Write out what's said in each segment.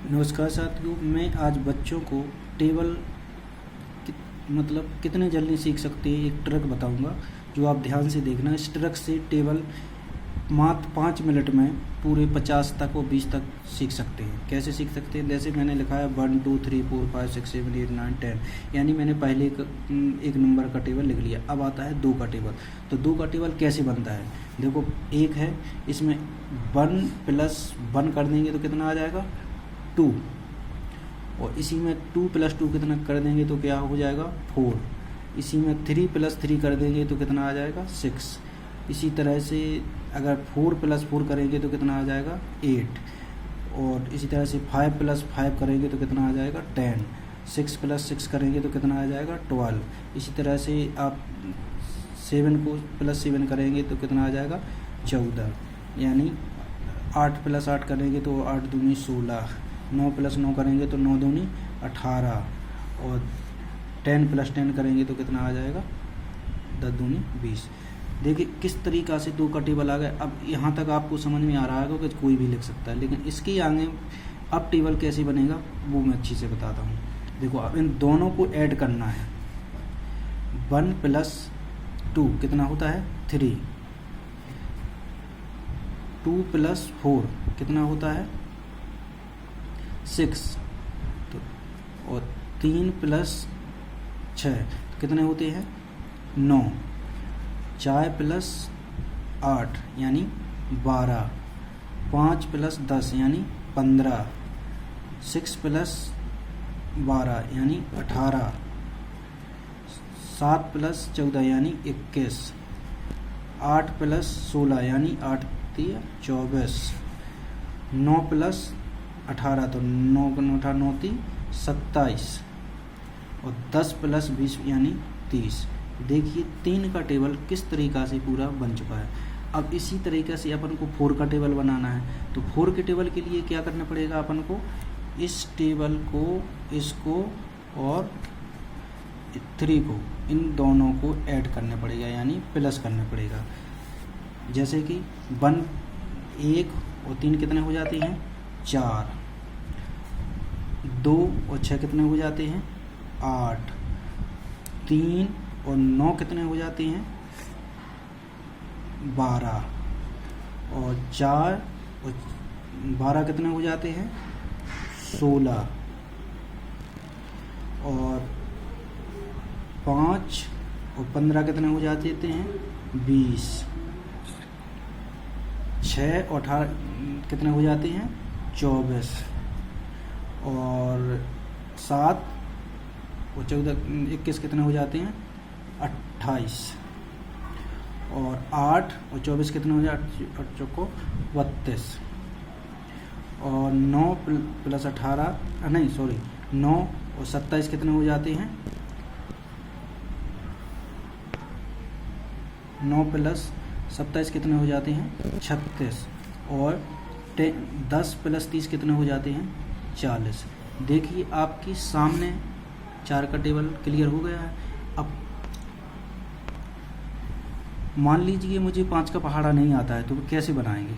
नमस्कार साथियों, मैं आज बच्चों को टेबल मतलब कितने जल्दी सीख सकते हैं एक ट्रिक बताऊंगा, जो आप ध्यान से देखना। इस ट्रिक से टेबल मात्र 5 मिनट में पूरे 50 तक और 20 तक सीख सकते हैं। कैसे सीख सकते हैं? जैसे मैंने लिखा है 1 2 3 4 5 6 7 8 9 10, यानी मैंने पहले एक नंबर का टेबल लिख लिया। अब आता है 2 का टेबल। तो 2 का टेबल कैसे बनता है? देखो, एक है, इसमें 1 + 1 कर देंगे तो कितना आ जाएगा? 2। और इसी में 2 + 2 कितना कर देंगे तो क्या हो जाएगा? 4। इसी में 3 + 3 कर देंगे तो कितना आ जाएगा? 6। इसी तरह से अगर 4 + 4 करेंगे तो कितना आ जाएगा? 8। और इसी तरह से 5 + 5 करेंगे तो कितना आ जाएगा? 10। 6 + 6 करेंगे तो कितना आ जाएगा? 12। इसी तरह से आप 7 को +7 करेंगे तो कितना आ जाएगा? 14। यानी 8 + 8 करेंगे तो 8 दूनी 16। 9 + 9 करेंगे तो 9 दूनी 18। और 10 + 10 करेंगे तो कितना आ जाएगा? 10 दूनी 20। देखिए किस तरीक़ा से 2 का टेबल आ गया। अब यहाँ तक आपको समझ में आ रहा है कि कोई भी लिख सकता है, लेकिन इसके आगे अब टेबल कैसे बनेगा वो मैं अच्छी से बताता हूँ। देखो, अब इन दोनों को ऐड करना है। 1 + 2 कितना होता है? 3। 2 + 4 कितना होता है? 6। तो और 3 + 6 कितने होते हैं? 9। 4 + 8 यानी 12। 5 + 10 यानी 15। 6 + 12 यानी 18। 7 + 14 यानी 21। 8 + 16 यानी 8 × 24। 9 + 18 तो 9 × 8 9 × 27। और 10 + 20 यानी 30। देखिए 3 का टेबल किस तरीक़ा से पूरा बन चुका है। अब इसी तरीक़े से अपन को 4 का टेबल बनाना है। तो 4 के टेबल के लिए क्या करना पड़ेगा? अपन को इस टेबल को, इसको और 3 को, इन दोनों को ऐड करना पड़ेगा, यानी प्लस करना पड़ेगा। जैसे कि 1 और 3 कितने हो जाते हैं? 4। 2 और 6 कितने हो जाते हैं? 8। 3 और 9 कितने हो जाते हैं? 12। और 4 और 12 कितने हो जाते हैं? 16। और 5 और 15 कितने हो जाते हैं? 20। 6 और 18 कितने हो जाते हैं? 24। और 7 और 14 21 कितने हो जाते हैं? 28। और 8 और 24 कितने हो जाते हैं? 32। और 9 + 18 नहीं सॉरी 9 और 27 कितने हो जाते हैं? 9 + 27 कितने हो जाते हैं? 36। और 10 + 30 कितने हो जाते हैं? 40। देखिए आपके सामने 4 का टेबल क्लियर हो गया है। अब मान लीजिए मुझे 5 का पहाड़ा नहीं आता है, तो कैसे बनाएंगे?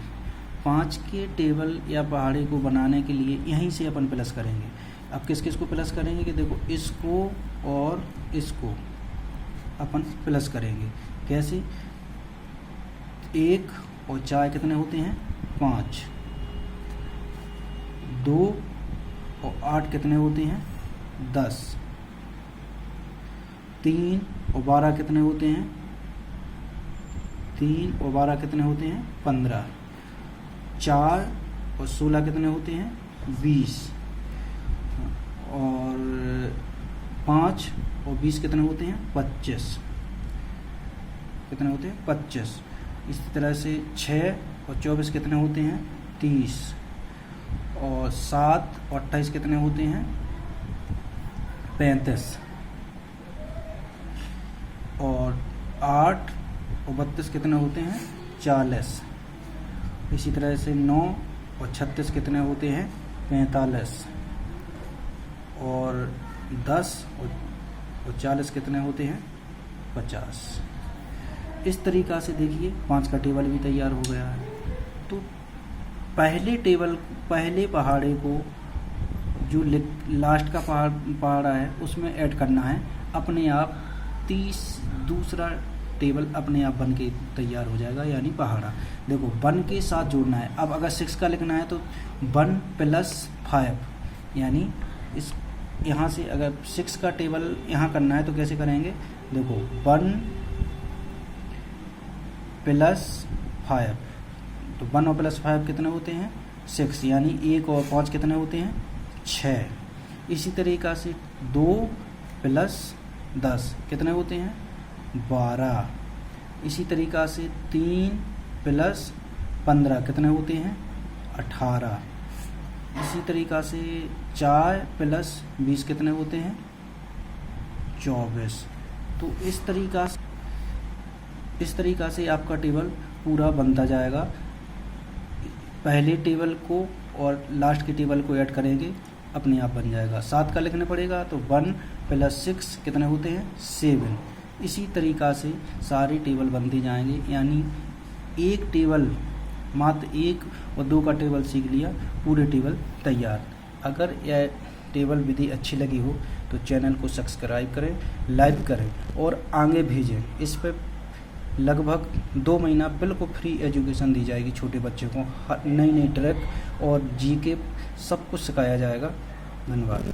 5 के टेबल या पहाड़े को बनाने के लिए यहीं से अपन प्लस करेंगे। अब किस किस को प्लस करेंगे कि देखो, इसको और इसको अपन प्लस करेंगे। कैसे? 1 और 4 कितने होते हैं? 5। 2 और 8 कितने होते हैं? 10। 3 और 12 कितने होते हैं? 3 और 12 कितने होते हैं? 15। 4 और 16 कितने होते हैं? 20। और 5 और 20 कितने होते हैं? 25। कितने होते हैं? 25। इसी तरह से 6 और 24 कितने होते हैं? 30। और 7 और 28 कितने होते हैं? 35। और 8 और 32 कितने होते हैं? 40। इसी तरह से 9 और 36 कितने होते हैं? 45। और 10 और 40 कितने होते हैं? 50। इस तरीक़ा से देखिए 5 का टेबल भी तैयार हो गया है। तो पहले पहाड़े को जो लास्ट का पहाड़ा है उसमें ऐड करना है। अपने आप 30 दूसरा टेबल अपने आप बन के तैयार हो जाएगा, यानी पहाड़ा। देखो 1 के साथ जोड़ना है। अब अगर 6 का लिखना है तो 1 + 5, यानी इस यहाँ से अगर 6 का टेबल यहाँ करना है तो कैसे करेंगे, देखो 1 + 5, तो 1 और +5 कितने होते हैं 6, यानी 1 और 5 कितने होते हैं 6। इसी तरीक़ा से 2 + 10 कितने होते हैं 12। इसी तरीक़ा से 3 + 15 कितने होते हैं 18। इसी तरीक़ा से 4 + 20 कितने होते हैं 24। तो इस तरीक़ा से आपका टेबल पूरा बनता जाएगा। पहले टेबल को और लास्ट के टेबल को ऐड करेंगे, अपने आप बन जाएगा। 7 का लिखना पड़ेगा तो 1 + 6 कितने होते हैं 7। इसी तरीक़ा से सारे टेबल बनते जाएंगे, यानी एक टेबल, मात्र 1 और 2 का टेबल सीख लिया, पूरे टेबल तैयार। अगर यह टेबल विधि अच्छी लगी हो तो चैनल को सब्सक्राइब करें, लाइक करें और आगे भेजें। इस पर लगभग 2 महीना बिल्कुल फ्री एजुकेशन दी जाएगी छोटे बच्चों को। नई नई ट्रिक और जीके सब कुछ सिखाया जाएगा। धन्यवाद।